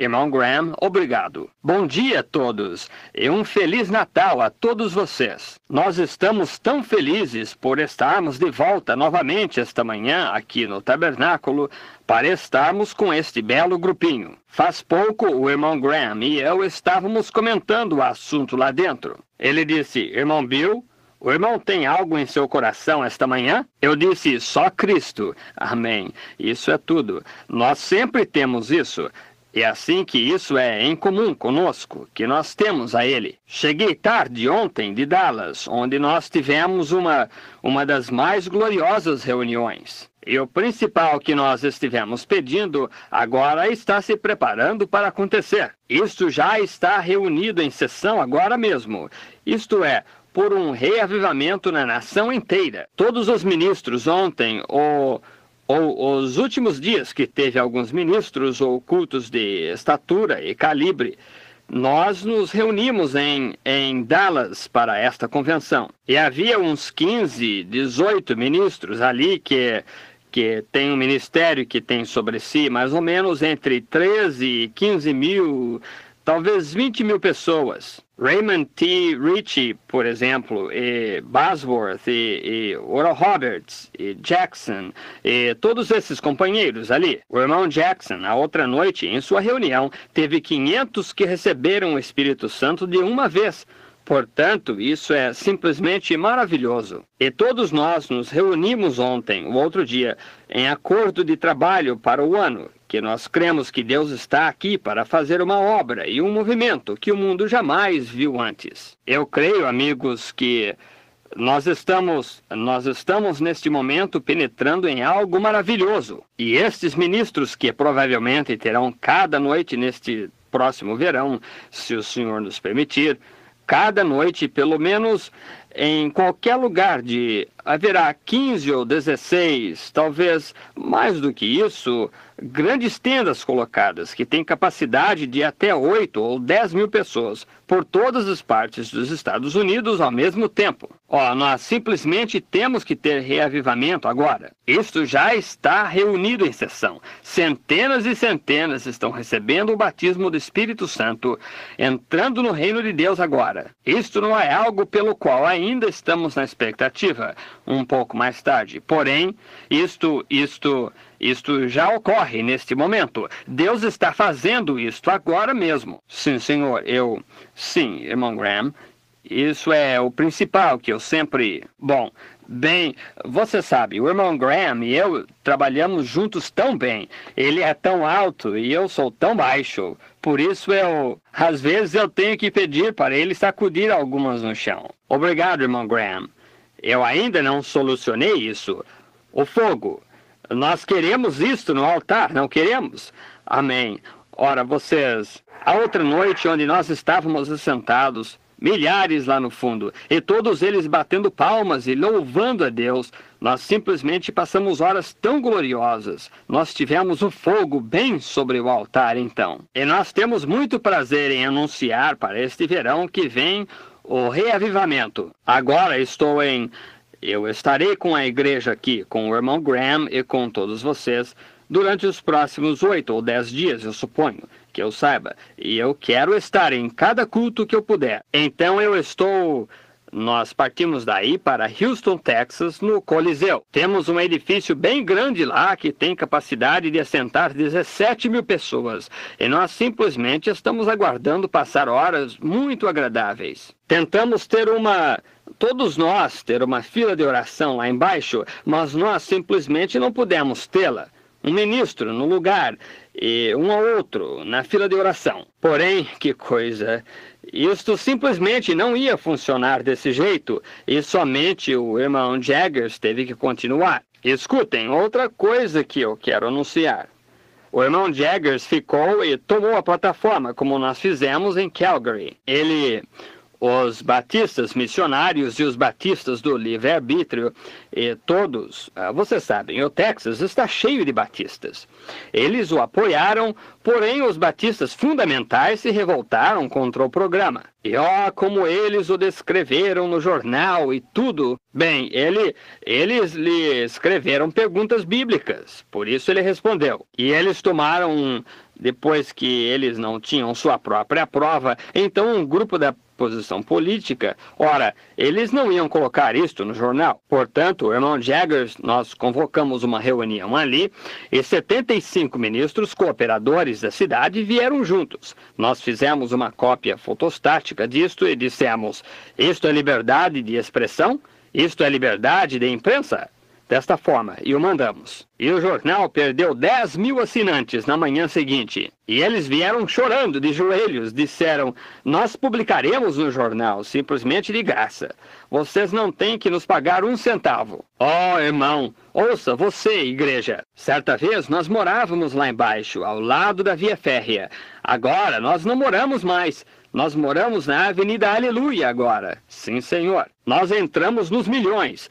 Irmão Graham, obrigado. Bom dia a todos e um Feliz Natal a todos vocês. Nós estamos tão felizes por estarmos de volta novamente esta manhã aqui no tabernáculo para estarmos com este belo grupinho. Faz pouco o irmão Graham e eu estávamos comentando o assunto lá dentro. Ele disse, irmão Bill, o irmão tem algo em seu coração esta manhã? Eu disse, só Cristo. Amém. Isso é tudo. Nós sempre temos isso. É assim que isso é em comum conosco, que nós temos a Ele. Cheguei tarde ontem de Dallas, onde nós tivemos uma das mais gloriosas reuniões. E o principal que nós estivemos pedindo agora está se preparando para acontecer. Isto já está reunido em sessão agora mesmo. Isto é, por um reavivamento na nação inteira. Todos os ministros ontem, ou os últimos dias que teve alguns ministros ou cultos de estatura e calibre, nós nos reunimos em Dallas para esta convenção. E havia uns 15, 18 ministros ali que tem um ministério que tem sobre si mais ou menos entre 13 e 15 mil, talvez 20 mil pessoas. Raymond T. Ritchie, por exemplo, e Bosworth, e Oral Roberts, e Jackson, e todos esses companheiros ali. O irmão Jackson, a outra noite, em sua reunião, teve 500 que receberam o Espírito Santo de uma vez. Portanto, isso é simplesmente maravilhoso. E todos nós nos reunimos ontem, o outro dia, em acordo de trabalho para o ano, que nós cremos que Deus está aqui para fazer uma obra e um movimento que o mundo jamais viu antes. Eu creio, amigos, que nós estamos neste momento penetrando em algo maravilhoso. E estes ministros que provavelmente terão cada noite neste próximo verão, se o Senhor nos permitir, cada noite, pelo menos em qualquer lugar haverá 15 ou 16, talvez mais do que isso, grandes tendas colocadas, que têm capacidade de até 8 ou 10 mil pessoas, por todas as partes dos Estados Unidos ao mesmo tempo. Nós simplesmente temos que ter reavivamento agora. Isto já está reunido em sessão. Centenas e centenas estão recebendo o batismo do Espírito Santo, entrando no reino de Deus agora. Isto não é algo pelo qual ainda estamos na expectativa, um pouco mais tarde. Porém, isto já ocorre neste momento. Deus está fazendo isto agora mesmo. Sim, Senhor, Sim, irmão Graham. Isso é o principal que eu sempre... Bem, você sabe, o irmão Graham e eu trabalhamos juntos tão bem. Ele é tão alto e eu sou tão baixo. Por isso às vezes eu tenho que pedir para ele sacudir algumas no chão. Obrigado, irmão Graham. Eu ainda não solucionei isso. O fogo. Nós queremos isto no altar, não queremos? Amém. Ora, vocês... A outra noite onde nós estávamos assentados, milhares lá no fundo, e todos eles batendo palmas e louvando a Deus, nós simplesmente passamos horas tão gloriosas. Nós tivemos o fogo bem sobre o altar, então. E nós temos muito prazer em anunciar para este verão que vem o reavivamento. Agora eu estarei com a igreja aqui, com o irmão Graham e com todos vocês, durante os próximos 8 ou 10 dias, eu suponho, que eu saiba. E eu quero estar em cada culto que eu puder. Então nós partimos daí para Houston, Texas, no Coliseu. Temos um edifício bem grande lá que tem capacidade de assentar 17 mil pessoas. E nós simplesmente estamos aguardando passar horas muito agradáveis. Tentamos todos nós ter uma fila de oração lá embaixo, mas nós simplesmente não pudemos tê-la. Um ministro no lugar e um ou outro na fila de oração. Porém, que coisa... Isto simplesmente não ia funcionar desse jeito e somente o irmão Jaggers teve que continuar. Escutem, outra coisa que eu quero anunciar. O irmão Jaggers ficou e tomou a plataforma, como nós fizemos em Calgary. Os batistas missionários e os batistas do livre-arbítrio, e todos, vocês sabem, o Texas está cheio de batistas. Eles o apoiaram, porém os batistas fundamentais se revoltaram contra o programa. E como eles o descreveram no jornal e tudo. Bem, eles lhe escreveram perguntas bíblicas, por isso ele respondeu. E eles tomaram, depois que eles não tinham sua própria prova, então um grupo da posição política, ora, eles não iam colocar isto no jornal. Portanto, o irmão Jaggers, nós convocamos uma reunião ali e 75 ministros cooperadores da cidade vieram juntos. Nós fizemos uma cópia fotostática disto e dissemos, isto é liberdade de expressão? Isto é liberdade de imprensa? Desta forma, e o mandamos. E o jornal perdeu 10 mil assinantes na manhã seguinte. E eles vieram chorando de joelhos, disseram, nós publicaremos no jornal, simplesmente de graça. Vocês não têm que nos pagar um centavo. Oh, irmão, ouça, você, igreja. Certa vez nós morávamos lá embaixo, ao lado da via férrea. Agora nós não moramos mais. Nós moramos na Avenida Aleluia agora. Sim, senhor. Nós entramos nos milhões.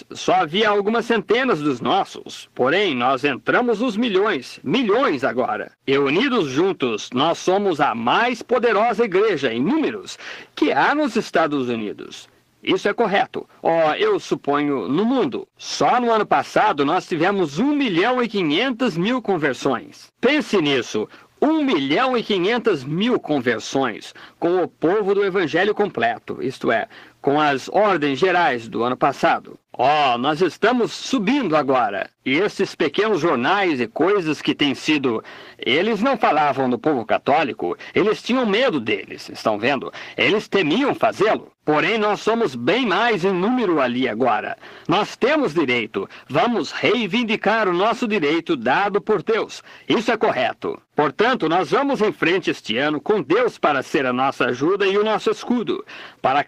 Só havia algumas centenas dos nossos. Porém, nós entramos nos milhões. Milhões agora. E unidos juntos, nós somos a mais poderosa igreja em números que há nos Estados Unidos. Isso é correto. Eu suponho, no mundo. Só no ano passado nós tivemos 1.500.000 conversões. Pense nisso. 1.500.000 conversões com o povo do Evangelho completo, isto é, com as ordens gerais do ano passado. Nós estamos subindo agora. E esses pequenos jornais e coisas que têm sido... Eles não falavam do povo católico, eles tinham medo deles, estão vendo? Eles temiam fazê-lo. Porém, nós somos bem mais em número ali agora. Nós temos direito. Vamos reivindicar o nosso direito dado por Deus. Isso é correto. Portanto, nós vamos em frente este ano com Deus para ser a nossa ajuda e o nosso escudo, para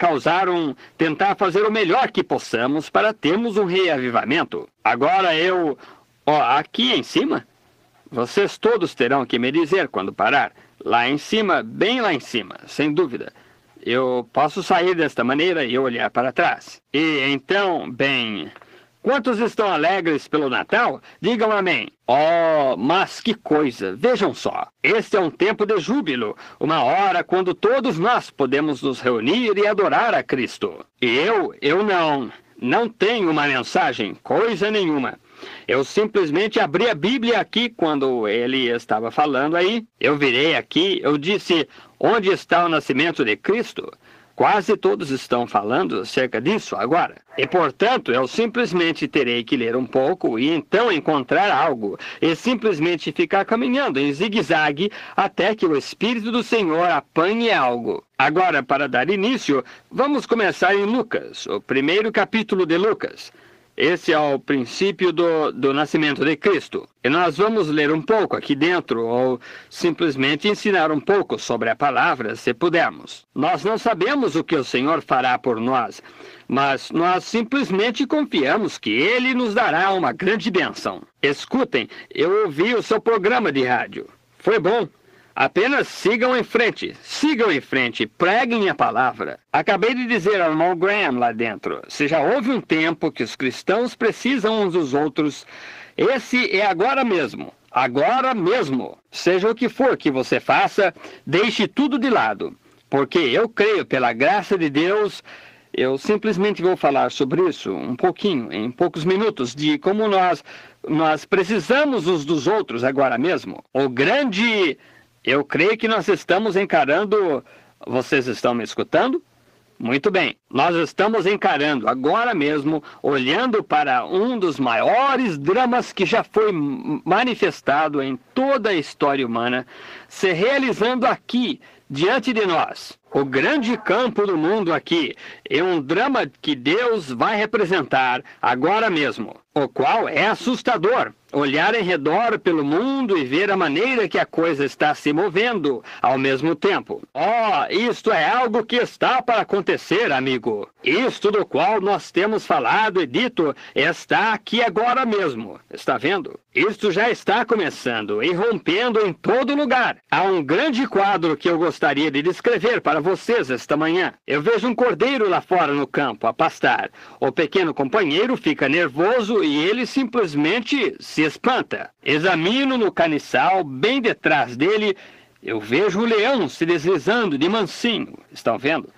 tentar fazer o melhor que possamos para termos um reavivamento. Agora aqui em cima, vocês todos terão que me dizer quando parar. Lá em cima, bem lá em cima, sem dúvida. Eu posso sair desta maneira e olhar para trás. E então, bem... Quantos estão alegres pelo Natal? Digam amém. Mas que coisa! Vejam só. Este é um tempo de júbilo. Uma hora quando todos nós podemos nos reunir e adorar a Cristo. E eu não tenho uma mensagem, coisa nenhuma. Eu simplesmente abri a Bíblia aqui quando ele estava falando aí. Eu virei aqui, eu disse, onde está o nascimento de Cristo? Quase todos estão falando acerca disso agora. E, portanto, eu simplesmente terei que ler um pouco e então encontrar algo. E simplesmente ficar caminhando em zigue-zague até que o Espírito do Senhor apanhe algo. Agora, para dar início, vamos começar em Lucas, o primeiro capítulo de Lucas. Esse é o princípio do nascimento de Cristo. E nós vamos ler um pouco aqui dentro, ou simplesmente ensinar um pouco sobre a palavra, se pudermos. Nós não sabemos o que o Senhor fará por nós, mas nós simplesmente confiamos que Ele nos dará uma grande bênção. Escutem, eu ouvi o seu programa de rádio. Foi bom. Apenas sigam em frente, preguem a palavra. Acabei de dizer ao irmão Graham lá dentro, se já houve um tempo que os cristãos precisam uns dos outros, esse é agora mesmo. Agora mesmo. Seja o que for que você faça, deixe tudo de lado. Porque eu creio, pela graça de Deus, eu simplesmente vou falar sobre isso um pouquinho, em poucos minutos, de como nós precisamos uns dos outros agora mesmo. Eu creio que nós estamos encarando... Vocês estão me escutando? Muito bem. Nós estamos encarando agora mesmo, olhando para um dos maiores dramas que já foi manifestado em toda a história humana, se realizando aqui, diante de nós. O grande campo do mundo aqui é um drama que Deus vai representar agora mesmo, o qual é assustador. olhar em redor pelo mundo e ver a maneira que a coisa está se movendo ao mesmo tempo. Oh, isto é algo que está para acontecer, amigo. Isto do qual nós temos falado e dito está aqui agora mesmo. Está vendo? Isto já está começando e rompendo em todo lugar. Há um grande quadro que eu gostaria de descrever para vocês esta manhã. Eu vejo um cordeiro lá fora no campo a pastar. O pequeno companheiro fica nervoso e ele simplesmente se espanta. Examino no caniçal, bem detrás dele, eu vejo o leão se deslizando de mansinho. Estão vendo?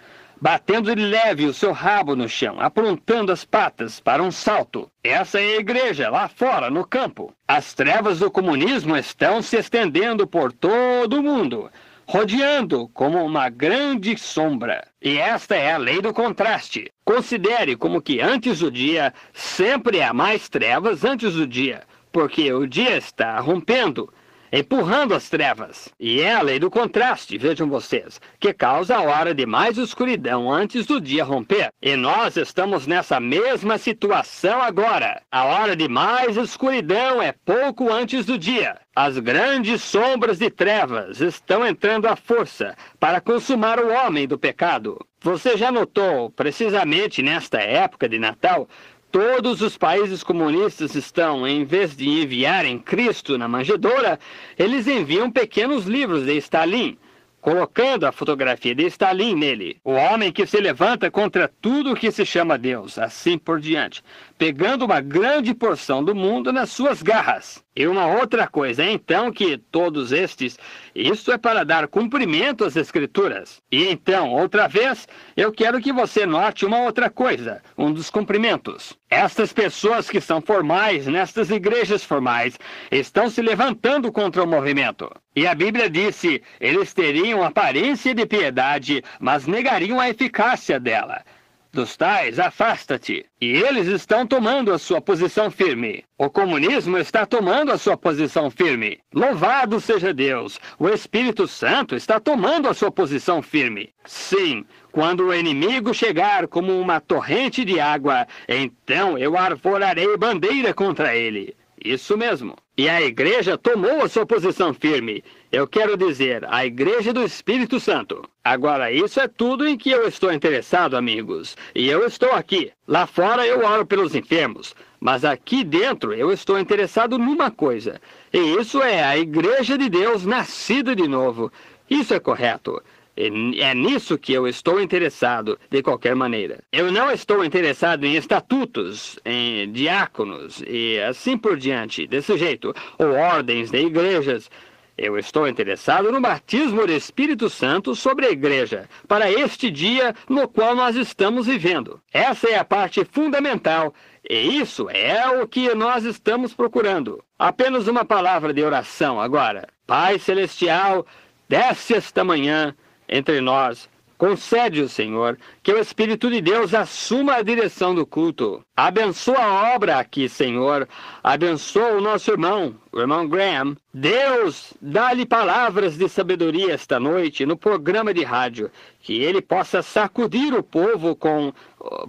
Batendo de leve o seu rabo no chão, aprontando as patas para um salto. Essa é a igreja, lá fora, no campo. As trevas do comunismo estão se estendendo por todo o mundo, rodeando como uma grande sombra. E esta é a lei do contraste. Considere como que antes do dia, sempre há mais trevas antes do dia, porque o dia está rompendo, empurrando as trevas. E é a lei do contraste, vejam vocês, que causa a hora de mais escuridão antes do dia romper. E nós estamos nessa mesma situação agora. A hora de mais escuridão é pouco antes do dia. As grandes sombras de trevas estão entrando à força para consumar o homem do pecado. Você já notou, precisamente nesta época de Natal, todos os países comunistas estão, em vez de enviarem Cristo na manjedoura, eles enviam pequenos livros de Stalin, colocando a fotografia de Stalin nele. O homem que se levanta contra tudo que se chama Deus, assim por diante, pegando uma grande porção do mundo nas suas garras. E uma outra coisa é então que todos estes, isso é para dar cumprimento às Escrituras. E então, outra vez, eu quero que você note uma outra coisa, um dos cumprimentos. Estas pessoas que são formais, nestas igrejas formais, estão se levantando contra o movimento. E a Bíblia disse, eles teriam aparência de piedade, mas negariam a eficácia dela. Dos tais, afasta-te. E eles estão tomando a sua posição firme. O comunismo está tomando a sua posição firme. Louvado seja Deus! O Espírito Santo está tomando a sua posição firme. Sim, quando o inimigo chegar como uma torrente de água, então eu arvorarei bandeira contra ele. Isso mesmo. E a igreja tomou a sua posição firme. Eu quero dizer, a igreja do Espírito Santo. Agora, isso é tudo em que eu estou interessado, amigos. E eu estou aqui. Lá fora eu oro pelos enfermos. Mas aqui dentro eu estou interessado numa coisa. E isso é a igreja de Deus nascida de novo. Isso é correto. É nisso que eu estou interessado, de qualquer maneira. Eu não estou interessado em estatutos, em diáconos e assim por diante, desse jeito, ou ordens de igrejas. Eu estou interessado no batismo do Espírito Santo sobre a igreja, para este dia no qual nós estamos vivendo. Essa é a parte fundamental, e isso é o que nós estamos procurando. Apenas uma palavra de oração agora. Pai Celestial, desce esta manhã entre nós, concede-o, Senhor, que o Espírito de Deus assuma a direção do culto. Abençoa a obra aqui, Senhor. Abençoa o nosso irmão, o irmão Graham. Deus, dá-lhe palavras de sabedoria esta noite no programa de rádio, que ele possa sacudir o povo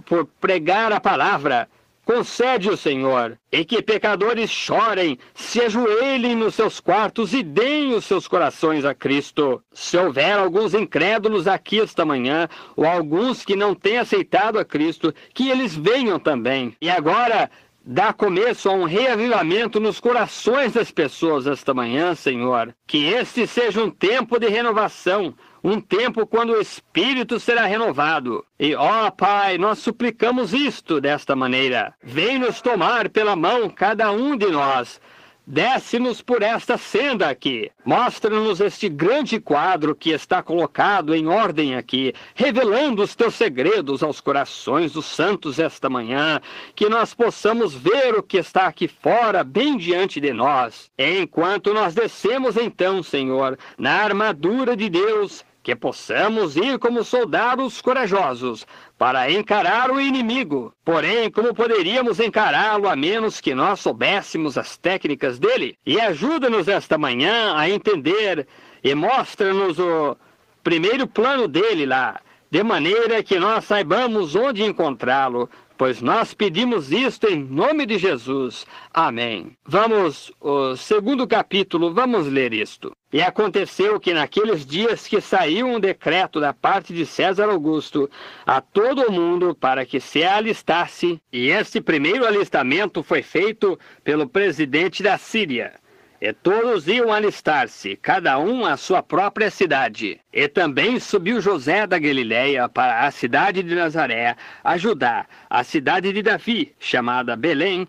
por pregar a palavra. Concede-o, Senhor, e que pecadores chorem, se ajoelhem nos seus quartos e deem os seus corações a Cristo. Se houver alguns incrédulos aqui esta manhã, ou alguns que não têm aceitado a Cristo, que eles venham também. E agora, dá começo a um reavivamento nos corações das pessoas esta manhã, Senhor. Que este seja um tempo de renovação, um tempo quando o Espírito será renovado. E, ó Pai, nós suplicamos isto desta maneira. Vem nos tomar pela mão cada um de nós. Desce-nos por esta senda aqui. Mostra-nos este grande quadro que está colocado em ordem aqui, revelando os teus segredos aos corações dos santos esta manhã, que nós possamos ver o que está aqui fora, bem diante de nós. Enquanto nós descemos então, Senhor, na armadura de Deus, que possamos ir como soldados corajosos para encarar o inimigo. Porém, como poderíamos encará-lo a menos que nós soubéssemos as técnicas dele? E ajuda-nos esta manhã a entender e mostra-nos o primeiro plano dele lá, de maneira que nós saibamos onde encontrá-lo, pois nós pedimos isto em nome de Jesus. Amém. Vamos, o segundo capítulo, vamos ler isto. E aconteceu que naqueles dias que saiu um decreto da parte de César Augusto a todo o mundo para que se alistasse, e este primeiro alistamento foi feito pelo presidente da Síria. E todos iam alistar-se, cada um à sua própria cidade. E também subiu José da Galileia para a cidade de Nazaré, a Judá, a cidade de Davi, chamada Belém,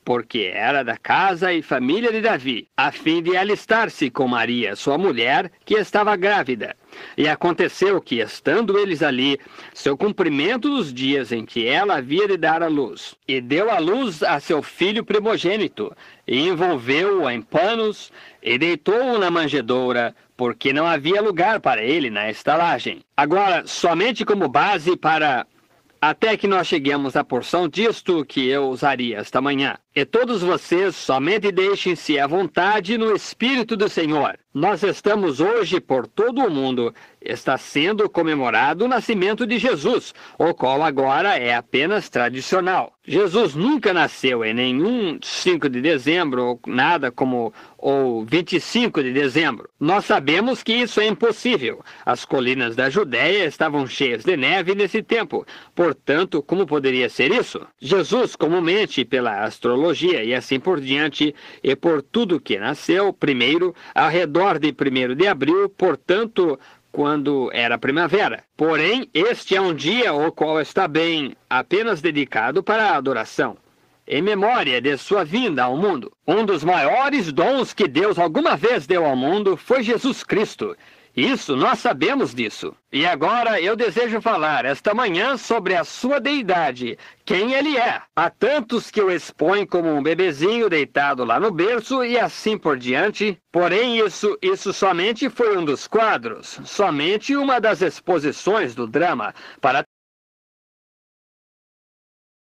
porque era da casa e família de Davi, a fim de alistar-se com Maria, sua mulher, que estava grávida. E aconteceu que, estando eles ali, seu cumprimento dos dias em que ela havia de dar à luz, e deu à luz a seu filho primogênito, e envolveu-o em panos, e deitou-o na manjedoura, porque não havia lugar para ele na estalagem. Agora, somente como base para... até que nós cheguemos à porção disto que eu usaria esta manhã. E todos vocês somente deixem-se à vontade no Espírito do Senhor. Nós estamos hoje por todo o mundo. Está sendo comemorado o nascimento de Jesus, o qual agora é apenas tradicional. Jesus nunca nasceu em nenhum 5 de dezembro, ou nada como o 25 de dezembro. Nós sabemos que isso é impossível. As colinas da Judéia estavam cheias de neve nesse tempo. Portanto, como poderia ser isso? Jesus, comumente pela astrologia e assim por diante, e por tudo que nasceu, primeiro, ao redor de 1º de abril, portanto, quando era primavera. Porém, este é um dia o qual está bem apenas dedicado para a adoração, em memória de sua vinda ao mundo. Um dos maiores dons que Deus alguma vez deu ao mundo foi Jesus Cristo. Isso, nós sabemos disso. E agora eu desejo falar esta manhã sobre a sua deidade, quem ele é. Há tantos que o expõem como um bebezinho deitado lá no berço e assim por diante. Porém, isso somente foi um dos quadros, somente uma das exposições do drama, para